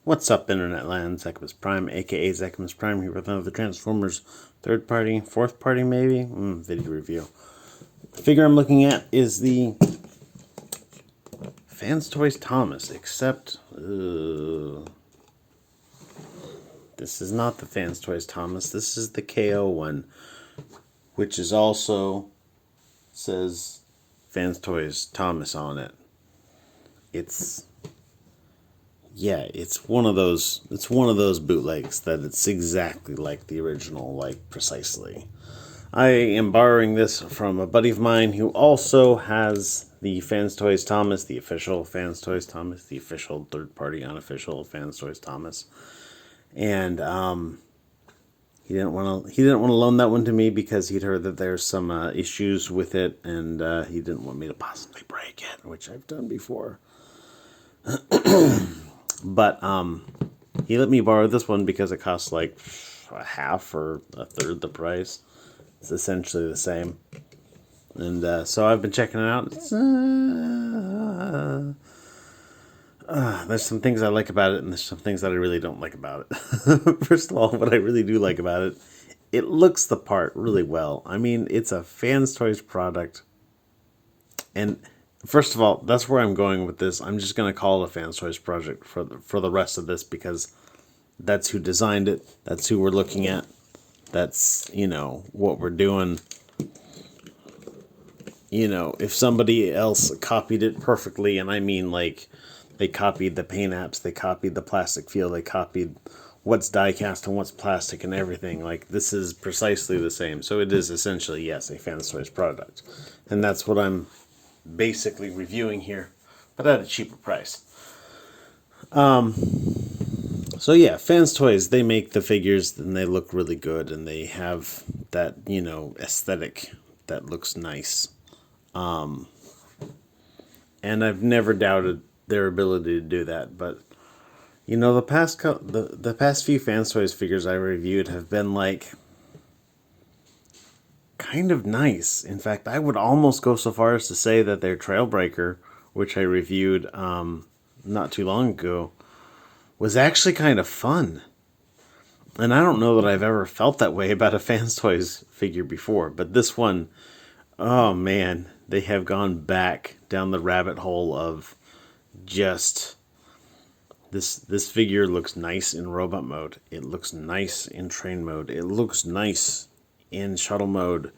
What's up, Internet Land? Zekimus Prime, aka Zekimus Prime, here with another Transformers third party, fourth party maybe, video review. The figure I'm looking at is the Fans Toys Thomas, except this is not the Fans Toys Thomas. This is the KO one, which is also says Fans Toys Thomas on it. It's one of those. It's one of those bootlegs that it's exactly like the original, like precisely. I am borrowing this from a buddy of mine who also has the Fans Toys Thomas, the official Fans Toys Thomas, the official third-party unofficial Fans Toys Thomas, and he didn't want to loan that one to me because he'd heard that there's some issues with it, and he didn't want me to possibly break it, which I've done before. But he let me borrow this one because it costs like a half or a third the price. It's essentially the same. And so I've been checking it out. There's some things I like about it, and there's some things that I really don't like about it. First of all, what I really do like about it, it looks the part really well. I mean, it's a Fans Toys product. And first of all, that's where I'm going with this. I'm just going to call it a Fans Toys project for the rest of this because that's who designed it. That's who we're looking at. That's, what we're doing. If somebody else copied it perfectly, and I mean like they copied the paint apps, they copied the plastic feel, they copied what's die cast and what's plastic and everything. Like, this is precisely the same. So it is essentially, yes, a Fans Toys product. And that's what I'm basically reviewing here, but at a cheaper price. So yeah, Fans Toys, they make the figures and they look really good, and they have that, aesthetic that looks nice. And I've never doubted their ability to do that, but the past few Fans Toys figures I reviewed have been like kind of nice. In fact, I would almost go so far as to say that their Trailbreaker, which I reviewed not too long ago, was actually kind of fun. And I don't know that I've ever felt that way about a Fans Toys figure before, but this one, oh man, they have gone back down the rabbit hole of just this figure looks nice in robot mode. It looks nice in train mode. It looks nice in shuttle mode,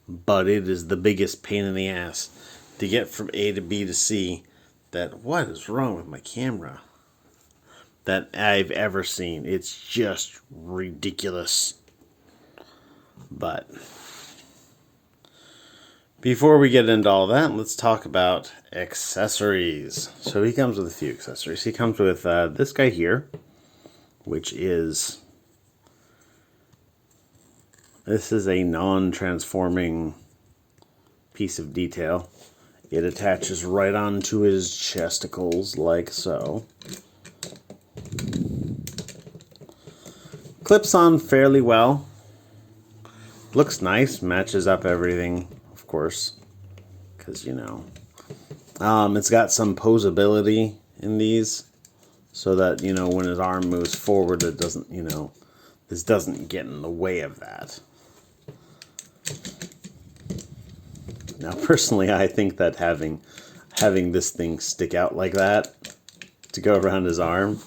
but it is the biggest pain in the ass to get from A to B to C that what is wrong with my camera that I've ever seen. It's just ridiculous. But before we get into all that, let's talk about accessories. So he comes with a few accessories. He comes with this guy here, which is... This is a non-transforming piece of detail. It attaches right onto his chesticles, like so. Clips on fairly well. Looks nice, matches up everything, of course, because, it's got some posability in these, so that, when his arm moves forward, it doesn't, this doesn't get in the way of that. Now, personally, I think that having this thing stick out like that to go around his arm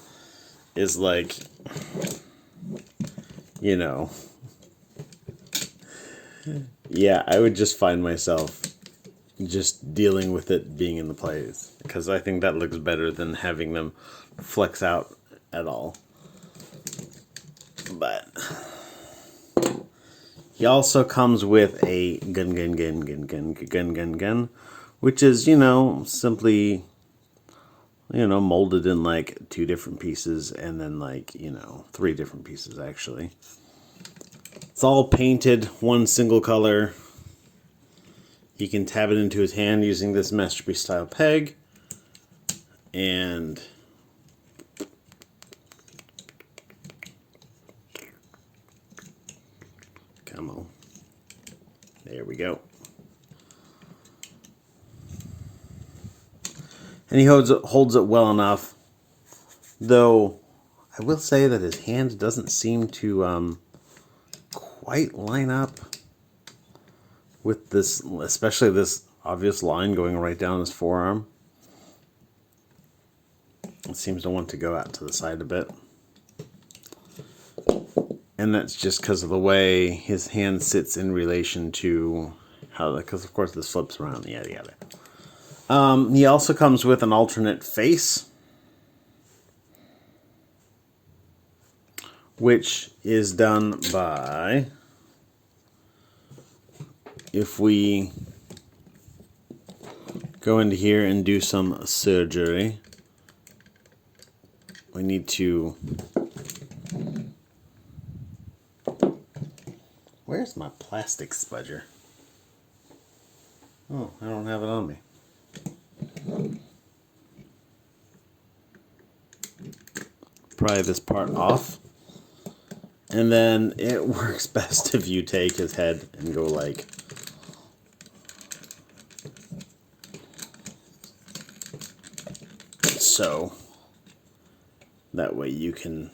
is like, yeah, I would just find myself just dealing with it being in the place, because I think that looks better than having them flex out at all. But he also comes with a gun, which is, simply, molded in like 2 different pieces, and then like, 3 different pieces actually. It's all painted one single color. He can tab it into his hand using this masterpiece style peg, and come on. There we go. And he holds it well enough, though I will say that his hand doesn't seem to quite line up with this, especially this obvious line going right down his forearm. It seems to want to go out to the side a bit. And that's just because of the way his hand sits in relation to how, because of course this flips around, yada yada. He also comes with an alternate face, which is done by, if we go into here and do some surgery, we need to... Where's my plastic spudger? Oh, I don't have it on me. Pry this part off. And then it works best if you take his head and go like... so. That way you can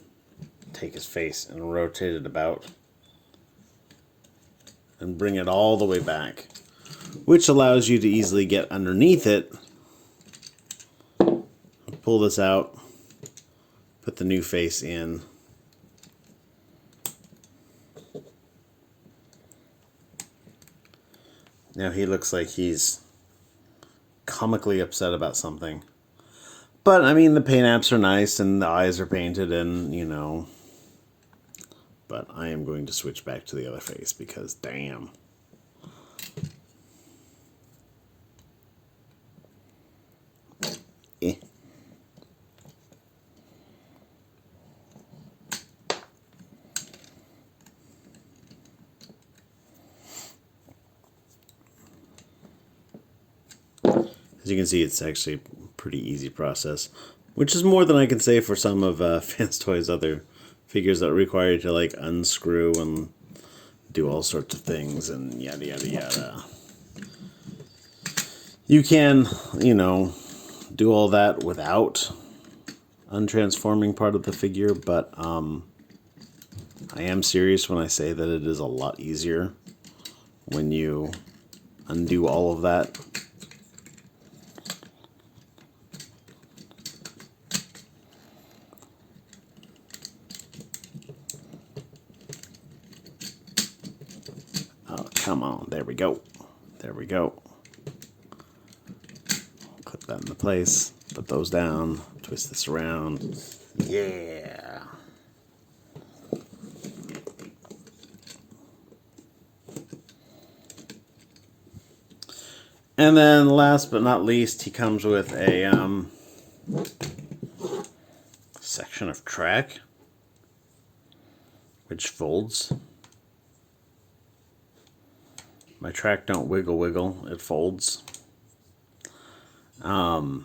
take his face and rotate it about and bring it all the way back, which allows you to easily get underneath it, pull this out, put the new face in, now he looks like he's comically upset about something. But, I mean, the paint apps are nice, and the eyes are painted, and, you know. But I am going to switch back to the other face, because, damn. Eh. As you can see, it's actually a pretty easy process, which is more than I can say for some of Fans Toys' other figures that require you to like unscrew and do all sorts of things and yada yada yada. You can, you know, do all that without untransforming part of the figure, but I am serious when I say that it is a lot easier when you undo all of that. Come on, there we go. There we go. Clip that into place, put those down, twist this around. Yeah. And then last but not least, he comes with a section of track, which folds. My track don't wiggle, it folds. And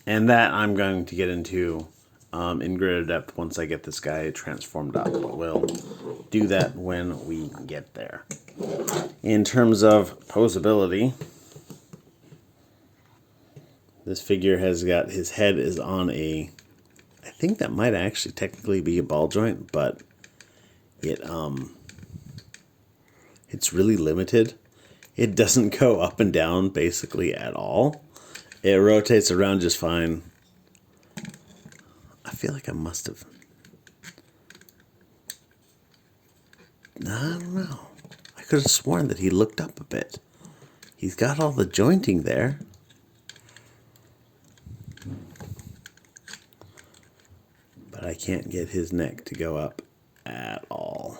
that I'm going to get into in greater depth once I get this guy transformed up. But we'll do that when we get there. In terms of posability, this figure has got, his head is on a, I think that might actually technically be a ball joint, but it's really limited. It doesn't go up and down basically at all. It rotates around just fine. I feel like I must have... I don't know. I could have sworn that he looked up a bit. He's got all the jointing there. But I can't get his neck to go up at all.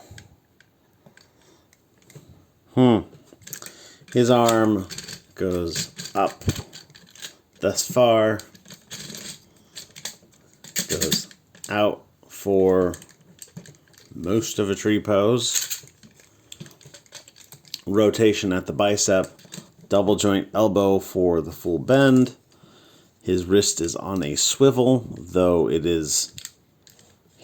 His arm goes up thus far, goes out for most of a tree pose, rotation at the bicep, double joint elbow for the full bend. His wrist is on a swivel, though it is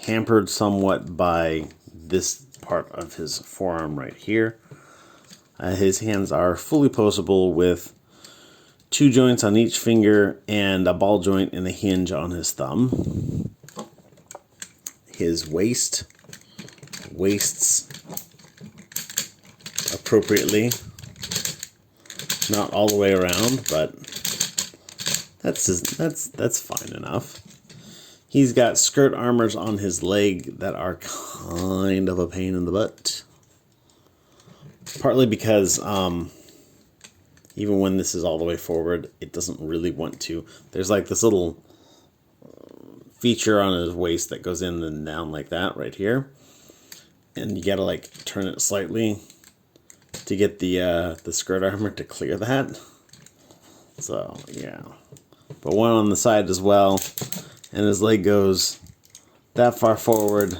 hampered somewhat by this part of his forearm right here. His hands are fully posable with 2 joints on each finger and a ball joint and a hinge on his thumb. his waist waists appropriately. Not all the way around, but that's fine enough. He's got skirt armors on his leg that are kind of a pain in the butt. Partly because even when this is all the way forward, it doesn't really want to. There's like this little feature on his waist that goes in and down like that right here. And you gotta like turn it slightly to get the skirt armor to clear that. So, yeah. But one on the side as well. And his leg goes that far forward,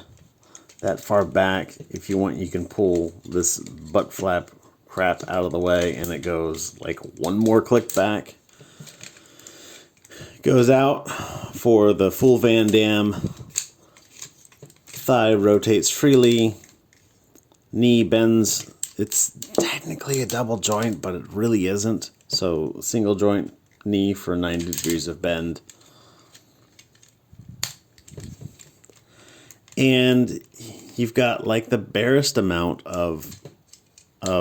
that far back. If you want, you can pull this butt flap crap out of the way, and it goes like one more click back. Goes out for the full Van Damme. Thigh rotates freely. Knee bends. It's technically a double joint, but it really isn't. So single joint knee for 90 degrees of bend. And you've got like the barest amount of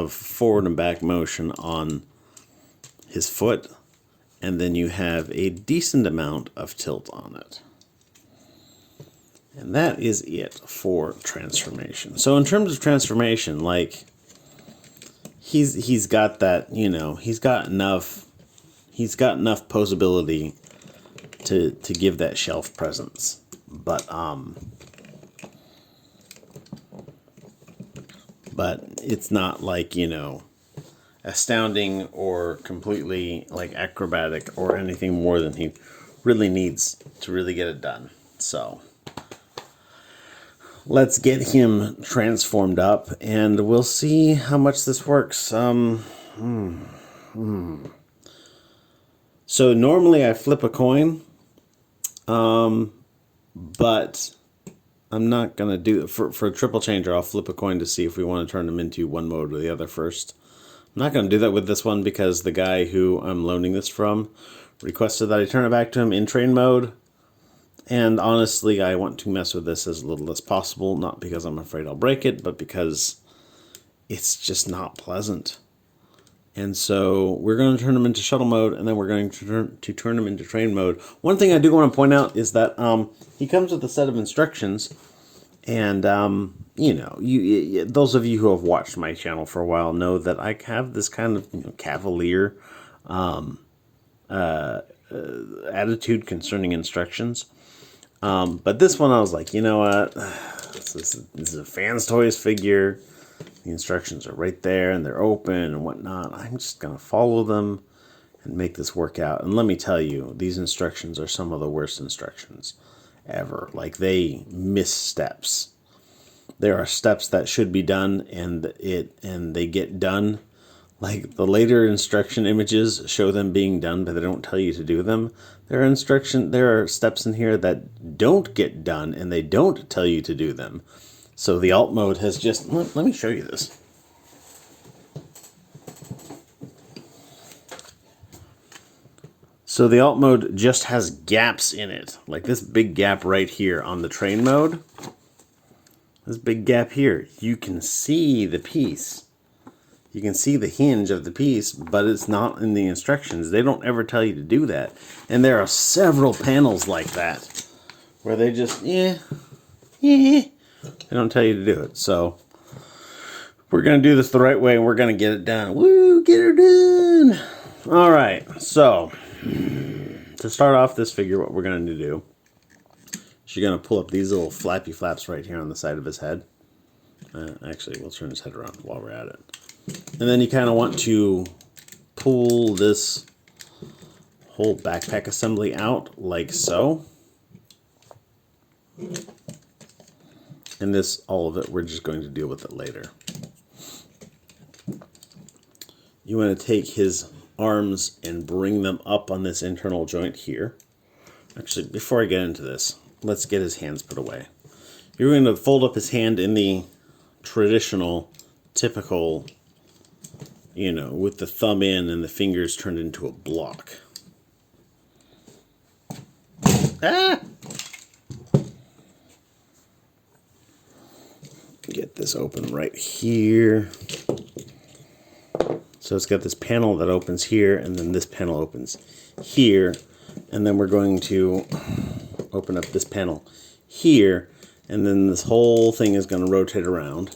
forward and back motion on his foot, and then you have a decent amount of tilt on it. And that is it for transformation. So in terms of transformation, like he's got that, you know, he's got enough posability to give that shelf presence. But it's not like, you know, astounding or completely like acrobatic or anything more than he really needs to really get it done. So let's get him transformed up and we'll see how much this works. So normally I flip a coin, but I'm not going to do it. For a triple changer, I'll flip a coin to see if we want to turn them into one mode or the other first. I'm not going to do that with this one because the guy who I'm loaning this from requested that I turn it back to him in train mode. And honestly, I want to mess with this as little as possible, not because I'm afraid I'll break it, but because it's just not pleasant. And so we're going to turn them into shuttle mode, and then we're going to turn them into train mode. One thing I do want to point out is that he comes with a set of instructions, and you know, those of you who have watched my channel for a while know that I have this kind of, you know, cavalier attitude concerning instructions. But this one I was like, you know what, this is a Fans Toys figure. The instructions are right there and they're open and whatnot. I'm just going to follow them and make this work out. And let me tell you, these instructions are some of the worst instructions ever. Like, they miss steps. There are steps that should be done and they get done. Like, the later instruction images show them being done, but they don't tell you to do them. There are steps in here that don't get done and they don't tell you to do them. So the alt mode has just, let me show you this. So the alt mode just has gaps in it. Like this big gap right here on the train mode. This big gap here. You can see the piece. You can see the hinge of the piece, but it's not in the instructions. They don't ever tell you to do that. And there are several panels like that where they just, they don't tell you to do it. So we're going to do this the right way and we're going to get it done. Woo, get her done. All right. So to start off this figure, what we're going to do is you're going to pull up these little flappy flaps right here on the side of his head. Actually, we'll turn his head around while we're at it. And then you kind of want to pull this whole backpack assembly out like so. And this, all of it, we're just going to deal with it later. You want to take his arms and bring them up on this internal joint here. Actually, before I get into this, let's get his hands put away. You're going to fold up his hand in the traditional, typical, you know, with the thumb in and the fingers turned into a block. Ah! this open right here. So it's got this panel that opens here, and then this panel opens here. And then we're going to open up this panel here, and then this whole thing is going to rotate around.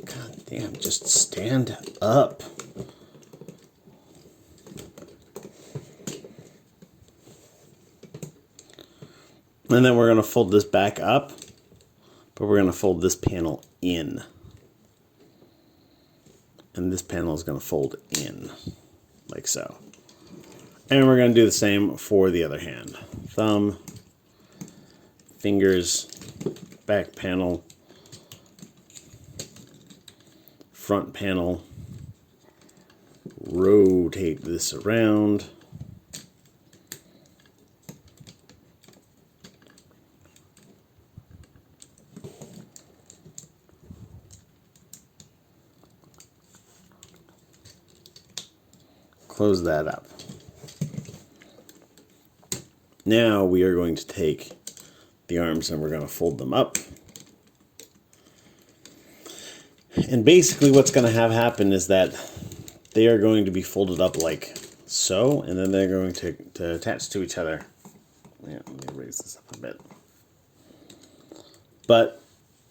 God damn, just stand up. And then we're going to fold this back up, but we're going to fold this panel in. And this panel is going to fold in, like so. And we're going to do the same for the other hand. Thumb, fingers, back panel, front panel, rotate this around. Close that up. Now we are going to take the arms and we're going to fold them up. And basically what's going to have happen is that they are going to be folded up like so, and then they're going to attach to each other. Yeah, let me raise this up a bit. But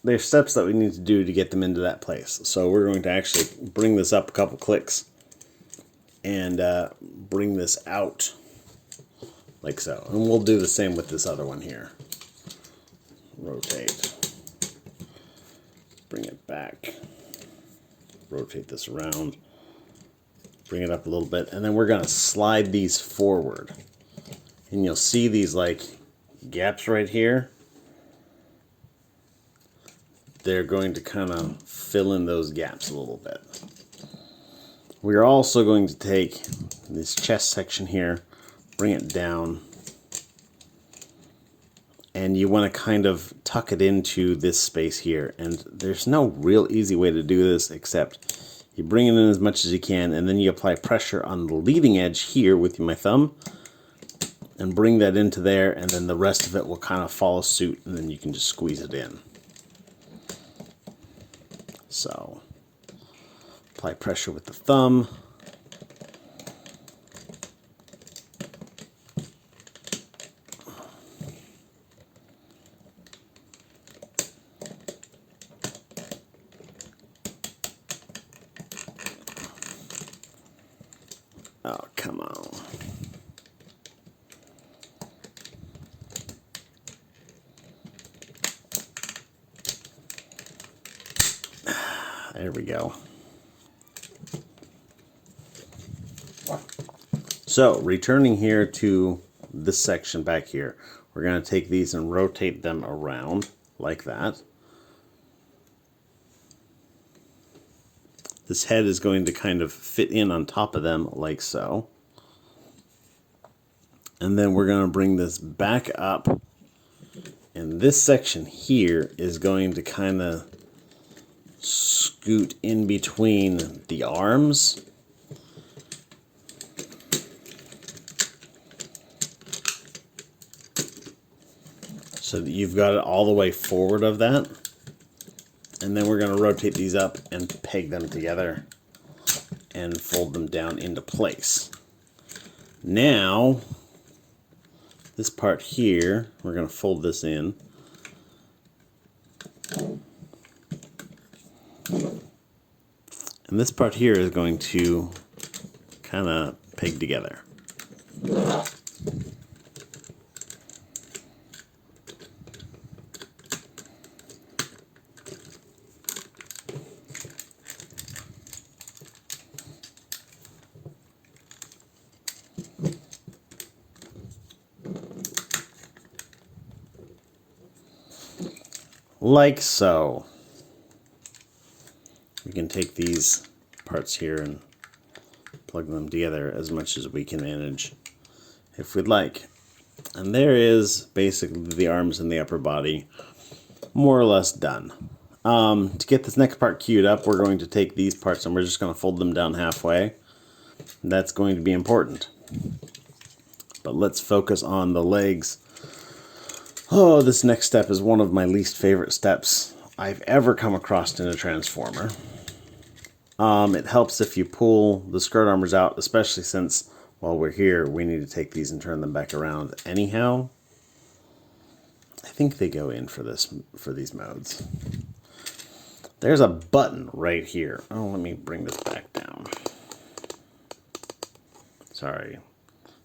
there's steps that we need to do to get them into that place. So we're going to actually bring this up a couple clicks and bring this out like so. And we'll do the same with this other one here. Rotate. Bring it back. Rotate this around. Bring it up a little bit. And then we're going to slide these forward. And you'll see these like gaps right here. They're going to kind of fill in those gaps a little bit. We're also going to take this chest section here, bring it down, and you want to kind of tuck it into this space here. And there's no real easy way to do this except you bring it in as much as you can, and then you apply pressure on the leading edge here with my thumb and bring that into there, and then the rest of it will kind of follow suit, and then you can just squeeze it in. So apply pressure with the thumb. Oh, come on. There we go. So, returning here to this section back here, we're going to take these and rotate them around like that. This head is going to kind of fit in on top of them like so. And then we're going to bring this back up. And this section here is going to kind of scoot in between the arms. So that you've got it all the way forward of that. And then we're going to rotate these up and peg them together and fold them down into place. Now, this part here, we're going to fold this in. And this part here is going to kind of peg together. Like so. We can take these parts here and plug them together as much as we can manage if we'd like. And there is basically the arms and the upper body more or less done. To get this next part queued up, we're going to take these parts and we're just going to fold them down halfway. That's going to be important. But let's focus on the legs. Oh, this next step is one of my least favorite steps I've ever come across in a transformer. It helps if you pull the skirt armors out, especially since while we're here, we need to take these and turn them back around anyhow. I think they go in for these modes. There's a button right here. Oh, let me bring this back down. Sorry.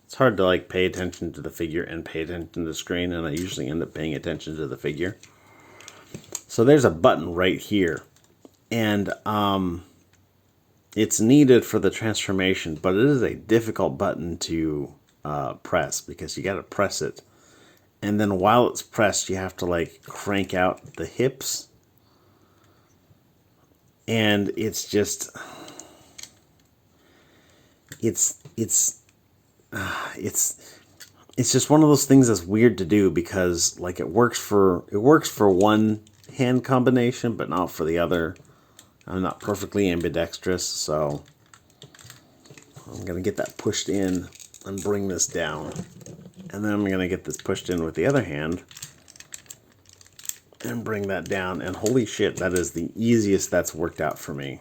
It's hard to like pay attention to the figure and pay attention to the screen, and I usually end up paying attention to the figure. So there's a button right here. And it's needed for the transformation, but it is a difficult button to press because you got to press it. And then while it's pressed, you have to like crank out the hips. And it's just, it's just one of those things that's weird to do because like it works for one hand combination, but not for the other. I'm not perfectly ambidextrous, so I'm gonna get that pushed in and bring this down. And then I'm gonna get this pushed in with the other hand and bring that down. And holy shit, that is the easiest that's worked out for me.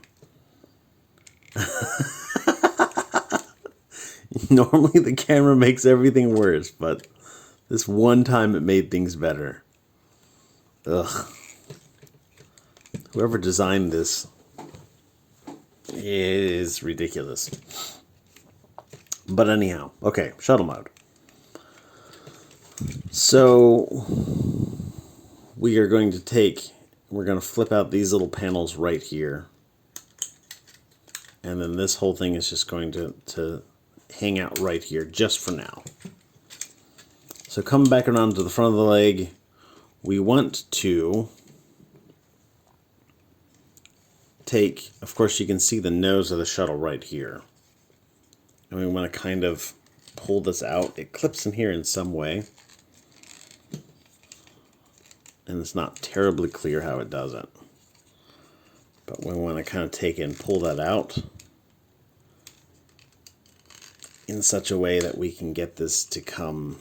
Normally the camera makes everything worse, but this one time it made things better. Ugh. Whoever designed this is ridiculous. But anyhow, okay, shuttle mode. So we're going to flip out these little panels right here. And then this whole thing is just going to hang out right here just for now. So coming back around to the front of the leg, we want to take, of course you can see the nose of the shuttle right here. And we want to kind of pull this out. It clips in here in some way. And it's not terribly clear how it does it. But we want to kind of take it and pull that out in such a way that we can get this to come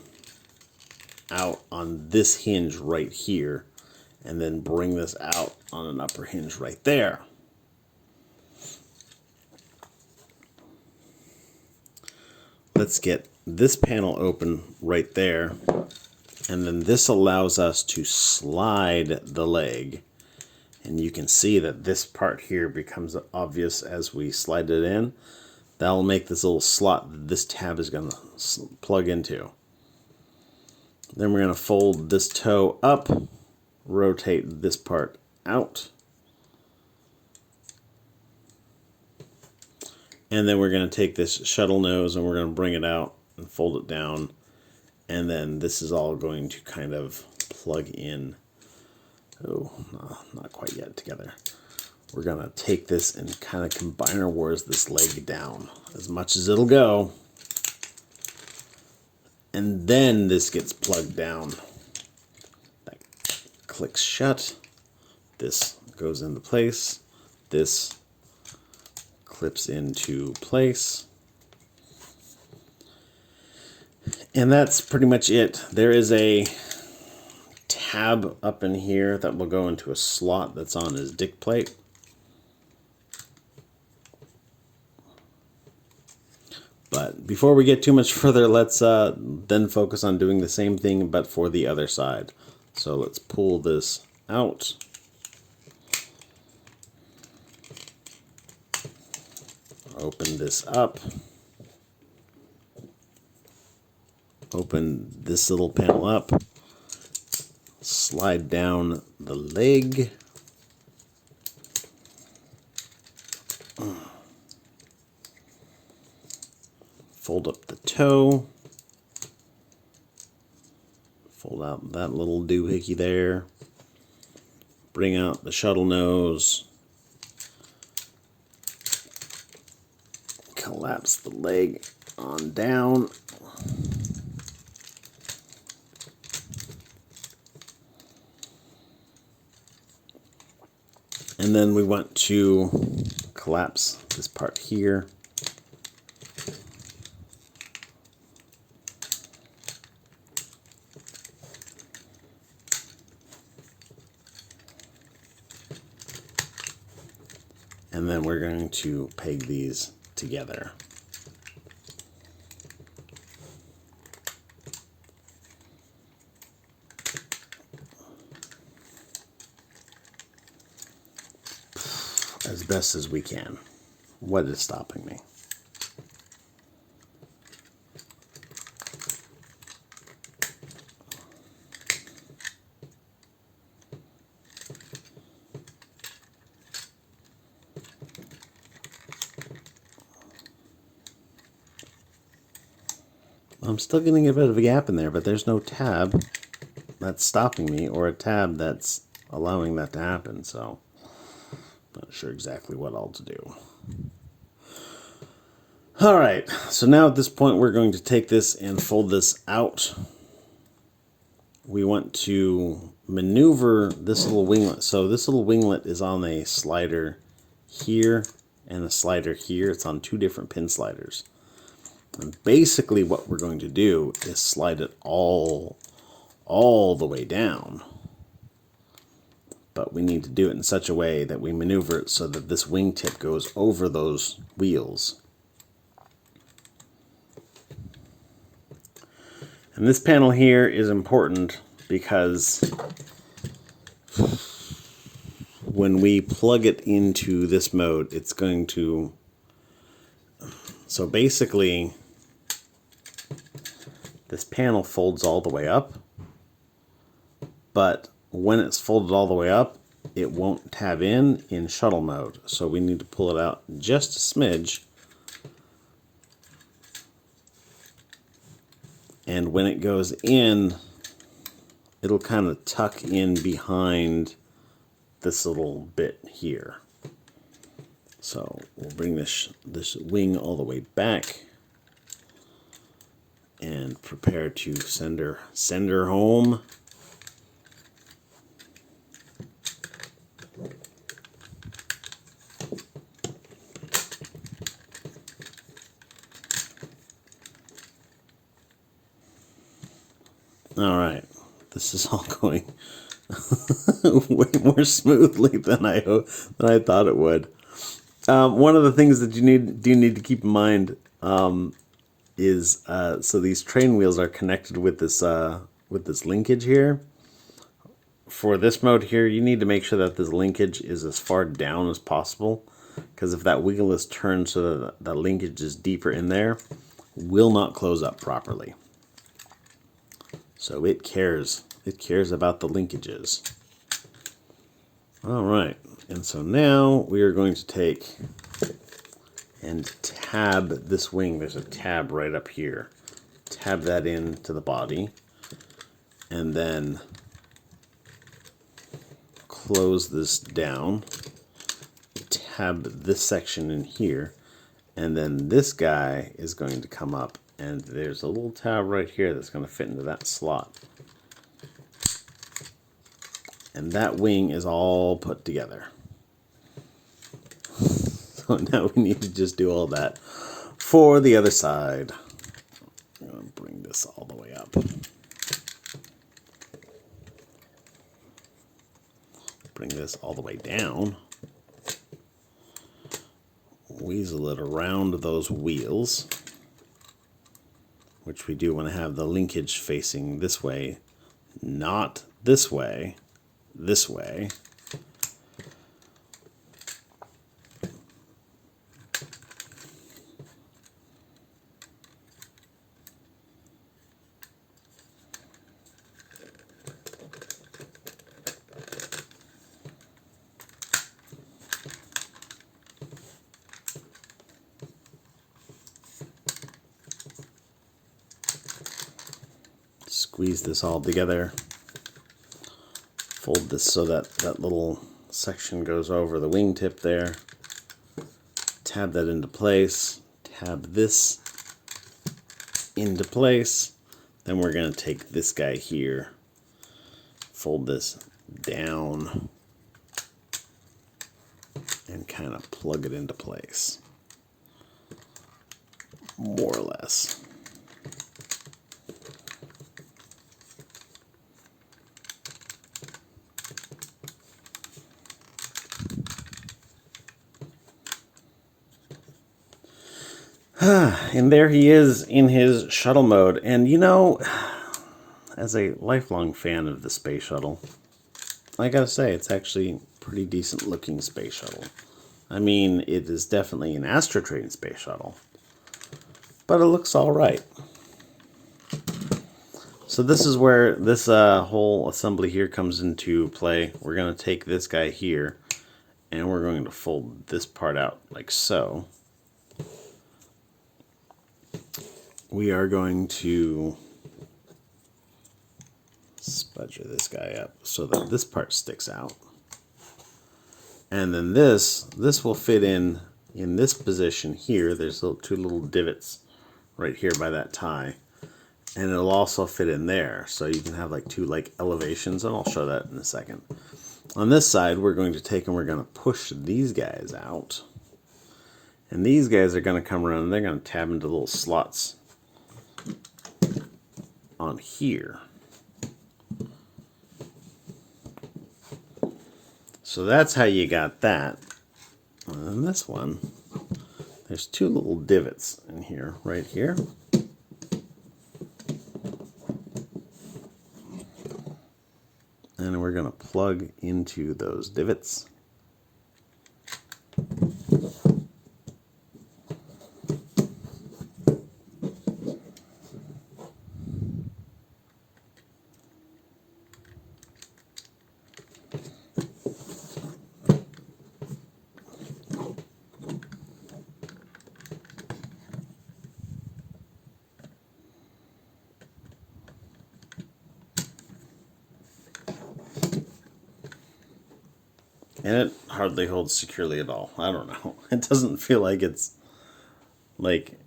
out on this hinge right here and then bring this out on an upper hinge right there. Let's get this panel open right there, and then this allows us to slide the leg, and you can see that this part here becomes obvious as we slide it in. That'll make this little slot that this tab is going to plug into. Then we're going to fold this toe up, rotate this part out, and then we're going to take this shuttle nose and we're going to bring it out and fold it down, and then this is all going to kind of plug in. Oh, no, not quite yet together. We're going to take this and kind of combine our wars this leg down as much as it'll go. And then this gets plugged down. That clicks shut. This goes into place. This clips into place. And that's pretty much it. There is a tab up in here that will go into a slot that's on his dick plate. But before we get too much further, let's then focus on doing the same thing but for the other side. So let's pull this out. Open this up. Open this little panel up. Slide down the leg. Fold up the toe. Fold out that little doohickey there. Bring out the shuttle nose. Collapse the leg on down. And then we want to collapse this part here. And then we're going to peg these together. As best as we can. What is stopping me? I'm still getting a bit of a gap in there, but there's no tab that's stopping me or a tab that's allowing that to happen, so not sure exactly what all to do. Alright, so now at this point we're going to take this and fold this out. We want to maneuver this little winglet. So this little winglet is on a slider here and a slider here. It's on two different pin sliders. And basically what we're going to do is slide it all the way down. But we need to do it in such a way that we maneuver it so that this wingtip goes over those wheels. And this panel here is important because when we plug it into this mode, it's going to... So basically, this panel folds all the way up, but when it's folded all the way up, it won't tab in shuttle mode. So we need to pull it out just a smidge. And when it goes in, it'll kind of tuck in behind this little bit here. So we'll bring this wing all the way back and prepare to send her home. All right, this is all going way more smoothly than I thought it would. One of the things that you need to keep in mind is so these train wheels are connected with this linkage here. For this mode here, you need to make sure that this linkage is as far down as possible, because if that wheel is turned so that the linkage is deeper in there, it will not close up properly. So it cares about the linkages. All right, and so now we are going to take and tab this wing. There's a tab right up here. Tab that into the body, and then close this down. Tab this section in here, and then this guy is going to come up, and there's a little tab right here that's going to fit into that slot. And that wing is all put together. So now we need to just do all that for the other side. I'm going to bring this all the way up. Bring this all the way down. Weasel it around those wheels, which we do want to have the linkage facing this way, not this way, this way. Squeeze this all together. Fold this so that that little section goes over the wingtip there. Tab that into place. Tab this into place. Then we're going to take this guy here. Fold this down. And kind of plug it into place. More or less. And there he is in his shuttle mode. And you know, as a lifelong fan of the space shuttle, I gotta say, it's actually a pretty decent looking space shuttle. I mean, it is definitely an astrotrain space shuttle, but it looks all right. So this is where this whole assembly here comes into play. We're going to take this guy here, and we're going to fold this part out like so. We are going to spudger this guy up so that this part sticks out. And then this will fit in this position here. There's two little divots right here by that tie. And it'll also fit in there. So you can have like two like elevations, and I'll show that in a second. On this side, we're going to take and we're going to push these guys out. And these guys are going to come around and they're going to tab into little slots on here. So that's how you got that. And then this one, there's two little divots in here, right here. And we're going to plug into those divots. And it hardly holds securely at all. I don't know. It doesn't feel like it's like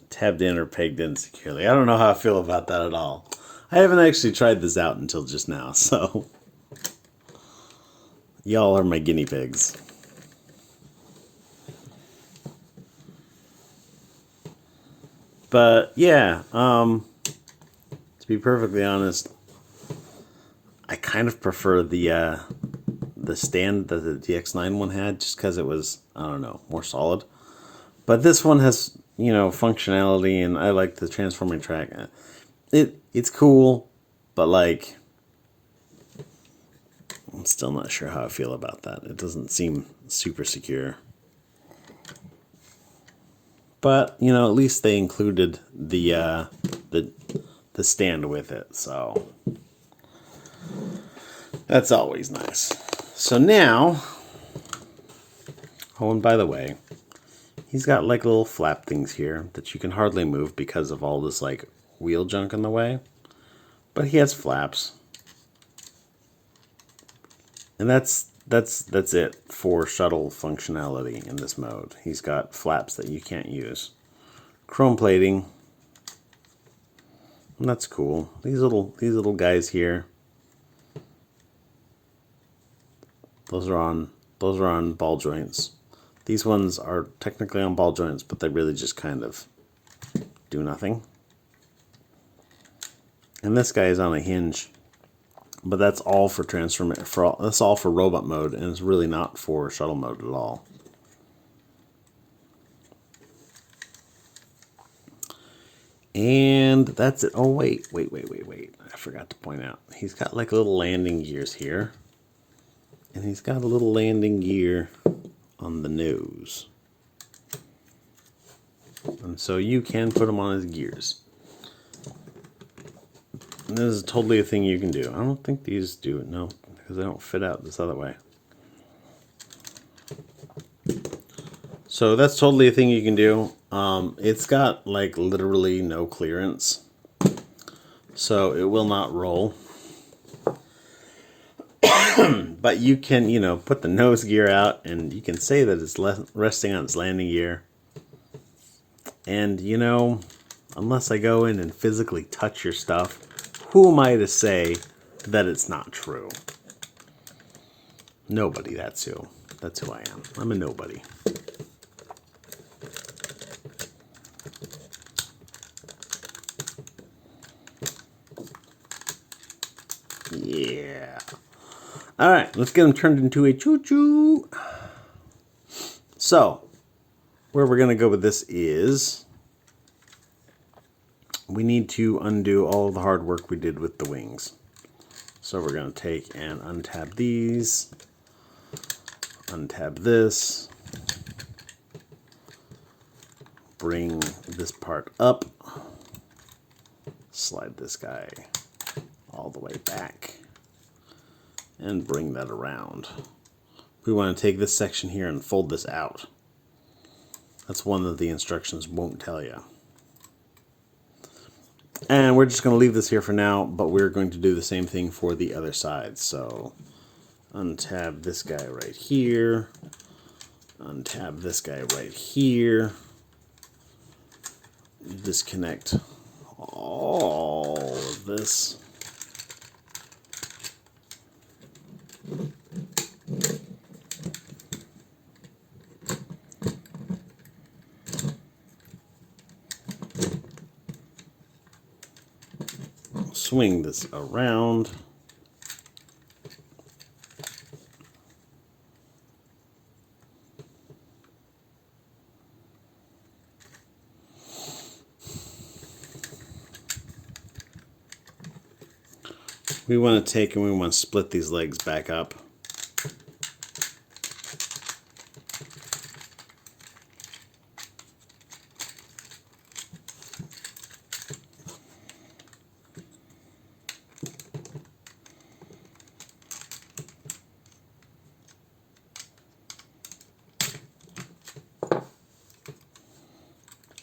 tabbed in or pegged in securely. I don't know how I feel about that at all. I haven't actually tried this out until just now, so y'all are my guinea pigs. But yeah, to be perfectly honest, I kind of prefer the stand that the DX9 one had, just because it was, I don't know, more solid. But this one has, you know, functionality, and I like the transforming track. It's cool, but like, I'm still not sure how I feel about that. It doesn't seem super secure. But, you know, at least they included the stand with it, so that's always nice. So now, oh, and by the way, he's got like little flap things here that you can hardly move because of all this like wheel junk in the way. But he has flaps. And that's it for shuttle functionality in this mode. He's got flaps that you can't use. Chrome plating. And that's cool. These little guys here. Those are on ball joints. These ones are technically on ball joints, but they really just kind of do nothing. And this guy is on a hinge, but that's all for that's all for robot mode, and it's really not for shuttle mode at all. And that's it. Oh wait. I forgot to point out. He's got like little landing gears here. And he's got a little landing gear on the nose. And so you can put him on his gears. And this is totally a thing you can do. I don't think these do it, no, because they don't fit out this other way. So that's totally a thing you can do. It's got like literally no clearance. So it will not roll. But you can, you know, put the nose gear out, and you can say that it's resting on its landing gear. And, you know, unless I go in and physically touch your stuff, who am I to say that it's not true? Nobody, that's who. That's who I am. I'm a nobody. Yeah. All right, let's get him turned into a choo-choo. So, where we're going to go with this is we need to undo all the hard work we did with the wings. So we're going to take and untab these, untab this, bring this part up, slide this guy all the way back, and bring that around. We want to take this section here and fold this out. That's one that the instructions won't tell you. And we're just going to leave this here for now, but we're going to do the same thing for the other side. So untab this guy right here, untab this guy right here, disconnect all of this. Swing this around. We want to take and we want to split these legs back up.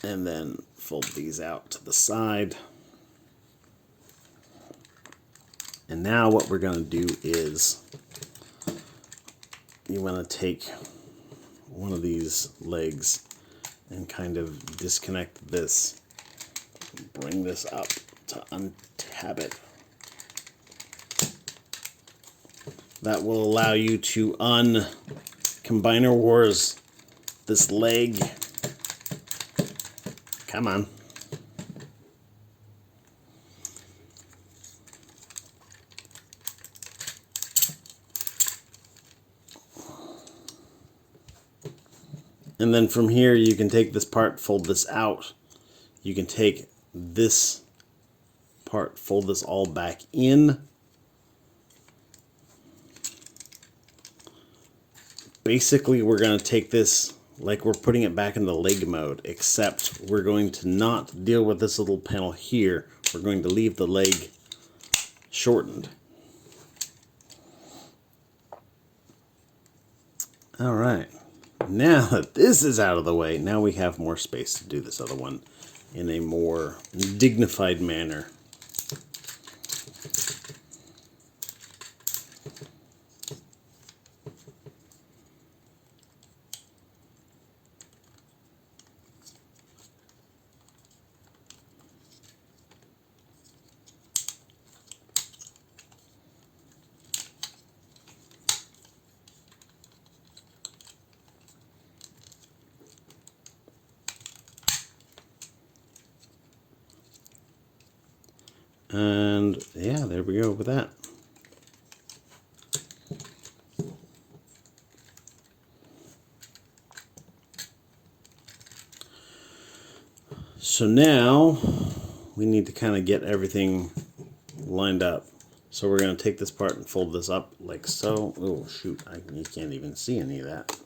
And then fold these out to the side. And now what we're going to do is you want to take one of these legs and kind of disconnect this. Bring this up to untab it. That will allow you to un-Combiner Wars this leg. Come on. And then from here you can take this part, fold this out. You can take this part, fold this all back in. Basically we're going to take this like we're putting it back in the leg mode, except we're going to not deal with this little panel here. We're going to leave the leg shortened. All right. Now that this is out of the way, now we have more space to do this other one in a more dignified manner. And yeah, there we go with that. So now we need to kind of get everything lined up. So we're going to take this part and fold this up like so. Oh shoot, you can't even see any of that.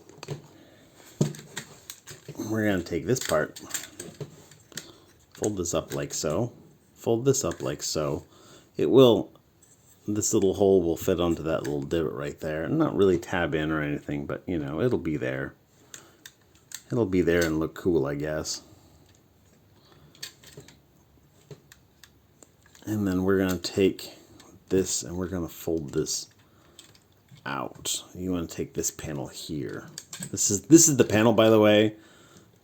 We're going to take this part, fold this up like so. Fold this up like so. It will, this little hole will fit onto that little divot right there. Not really tab in or anything, but you know, it'll be there. It'll be there and look cool, I guess. And then we're going to take this and we're going to fold this out. You want to take this panel here. This is the panel, by the way,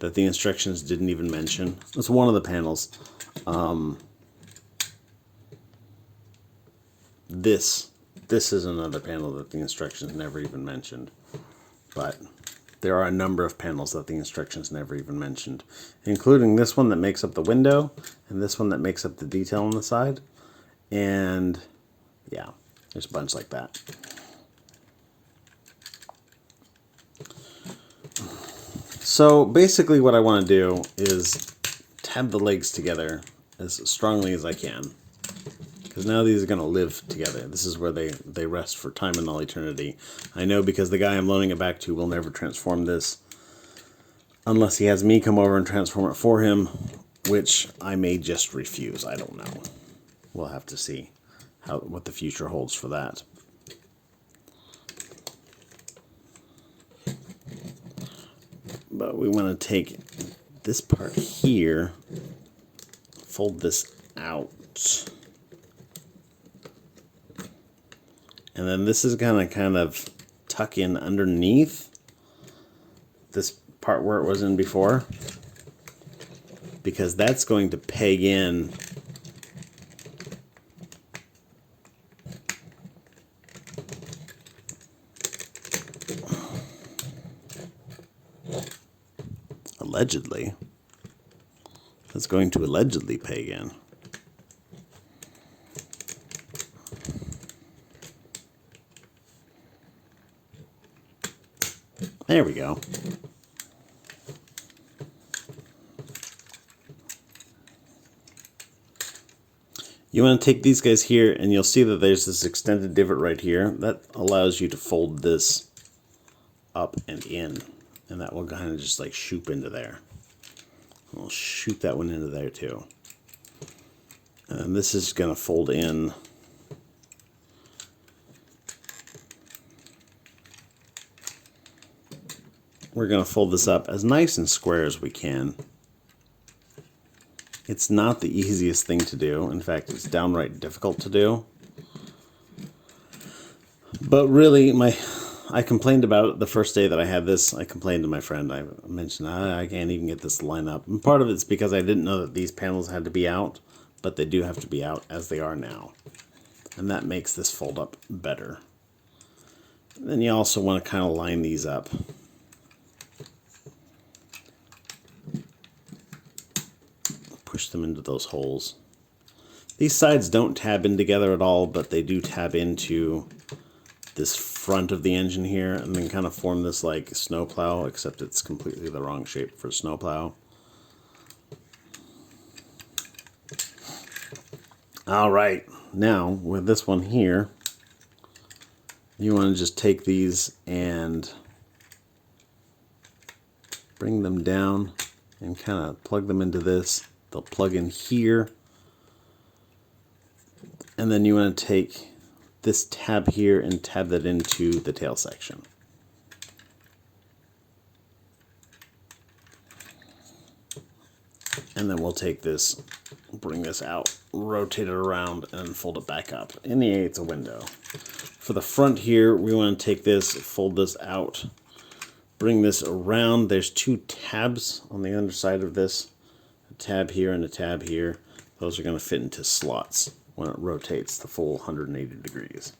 that the instructions didn't even mention. It's one of the panels. This is another panel that the instructions never even mentioned. But there are a number of panels that the instructions never even mentioned, including this one that makes up the window, and this one that makes up the detail on the side. And yeah, there's a bunch like that. So basically what I want to do is tab the legs together as strongly as I can. Because now these are going to live together. This is where they rest for time and all eternity. I know because the guy I'm loaning it back to will never transform this. Unless he has me come over and transform it for him. Which I may just refuse. I don't know. We'll have to see what the future holds for that. But we want to take this part here, fold this out. And then this is going to kind of tuck in underneath this part where it was in before. Because that's going to peg in allegedly. That's going to allegedly peg in. There we go. You want to take these guys here, and you'll see that there's this extended divot right here. That allows you to fold this up and in. And that will kind of just like shoot into there. We'll shoot that one into there too. And this is going to fold in. We're going to fold this up as nice and square as we can. It's not the easiest thing to do. In fact, it's downright difficult to do. But really, I complained about it the first day that I had this. I complained to my friend. I mentioned, I can't even get this to line up. And part of it's because I didn't know that these panels had to be out, but they do have to be out as they are now. And that makes this fold up better. And then you also want to kind of line these up. Push them into those holes. These sides don't tab in together at all, but they do tab into this front of the engine here and then kind of form this like snowplow, except it's completely the wrong shape for a snowplow. All right, now with this one here, you want to just take these and bring them down and kind of plug them into this. They'll plug in here. And then you want to take this tab here and tab that into the tail section. And then we'll take this, bring this out, rotate it around, and fold it back up. In the A, it's a window. For the front here, we want to take this, fold this out, bring this around. There's two tabs on the underside of this. A tab here and a tab here. Those are going to fit into slots when it rotates the full 180 degrees.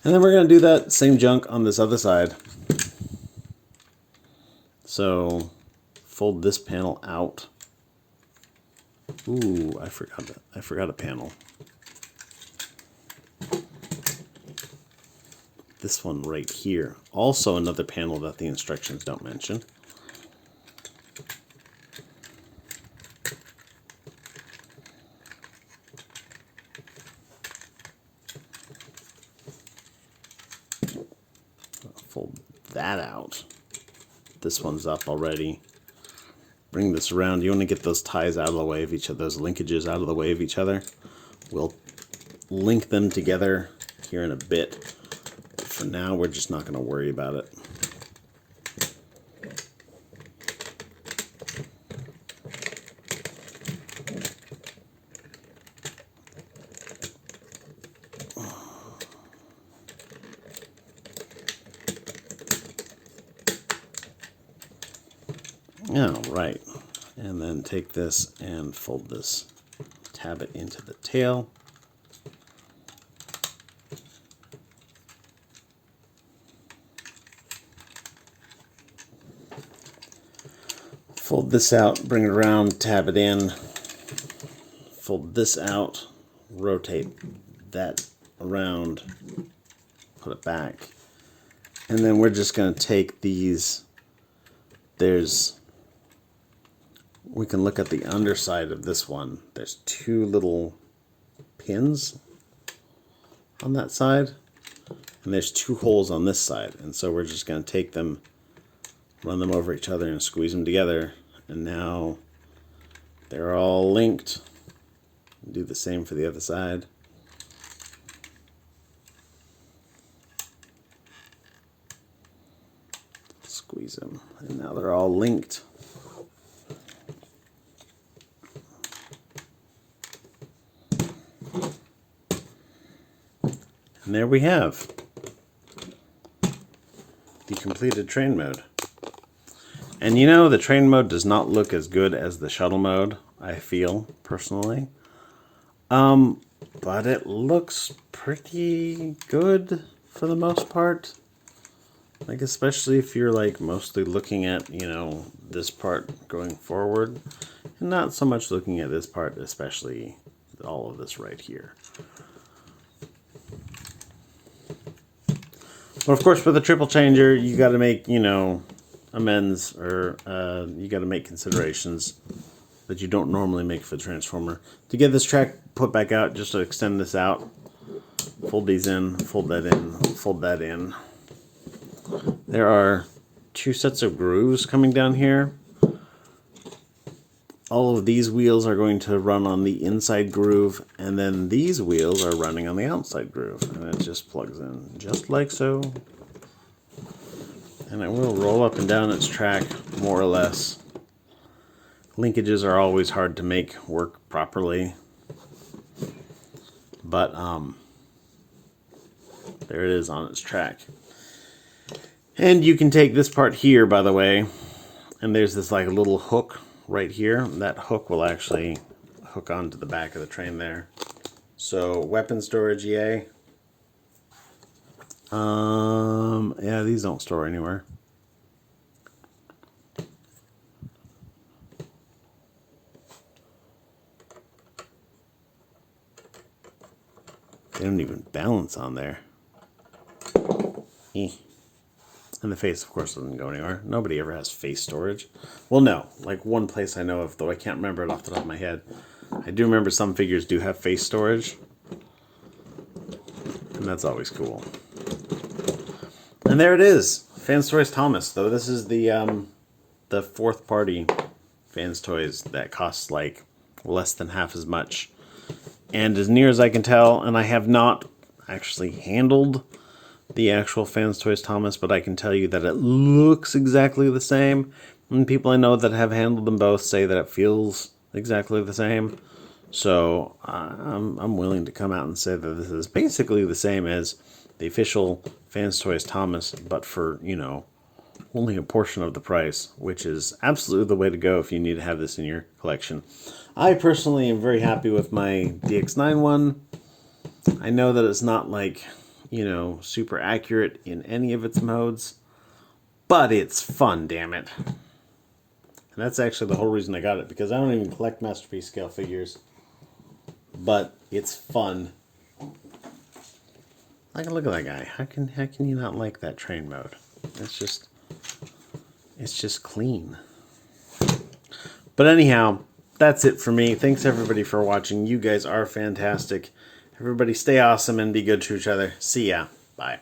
And then we're going to do that same junk on this other side. So fold this panel out. Ooh, I forgot a panel. This one right here. Also another panel that the instructions don't mention. Fold that out. This one's up already. Bring this around. You want to get those ties out of the way of each other, those linkages out of the way of each other. We'll link them together here in a bit. But for now, we're just not going to worry about it. All right, and then take this and fold this, tab it into the tail. Fold this out, bring it around, tab it in, fold this out, rotate that around, put it back. And then we're just going to take these, there's we can look at the underside of this one. There's two little pins on that side, and there's two holes on this side. And so we're just going to take them, run them over each other, and squeeze them together. And now they're all linked. Do the same for the other side. Squeeze them, and now they're all linked. And there we have the completed train mode. And you know, the train mode does not look as good as the shuttle mode, I feel, personally. But it looks pretty good for the most part. Like, especially if you're like mostly looking at, you know, this part going forward, and not so much looking at this part, especially all of this right here. But of course, with a triple changer, you got to make, you know, amends, or you got to make considerations that you don't normally make for the transformer. To get this track put back out, just to extend this out, fold these in, fold that in, fold that in. There are two sets of grooves coming down here. All of these wheels are going to run on the inside groove, and then these wheels are running on the outside groove. And it just plugs in just like so. And it will roll up and down its track, more or less. Linkages are always hard to make work properly. But there it is on its track. And you can take this part here, by the way, and there's this like little hook right here. That hook will actually hook onto the back of the train there. So weapon storage, yay. Yeah, these don't store anywhere. They don't even balance on there. And the face, of course, doesn't go anywhere. Nobody ever has face storage. Well, no. Like one place I know of, though I can't remember it off the top of my head. I do remember some figures do have face storage. And that's always cool. And there it is. Fans Toys Thomas. Though this is the fourth party Fans Toys that costs like less than half as much. And as near as I can tell, and I have not actually handled the actual Fans Toys Thomas, but I can tell you that it looks exactly the same. And people I know that have handled them both say that it feels exactly the same. So I'm willing to come out and say that this is basically the same as the official Fans Toys Thomas, but for, you know, only a portion of the price, which is absolutely the way to go if you need to have this in your collection. I personally am very happy with my DX9 one. I know that it's not like, you know, super accurate in any of its modes, but it's fun, damn it. And that's actually the whole reason I got it, because I don't even collect Masterpiece scale figures, but it's fun. Like, look at that guy. How can you not like that train mode? It's just clean. But anyhow, that's it for me. Thanks everybody for watching. You guys are fantastic. Everybody stay awesome and be good to each other. See ya. Bye.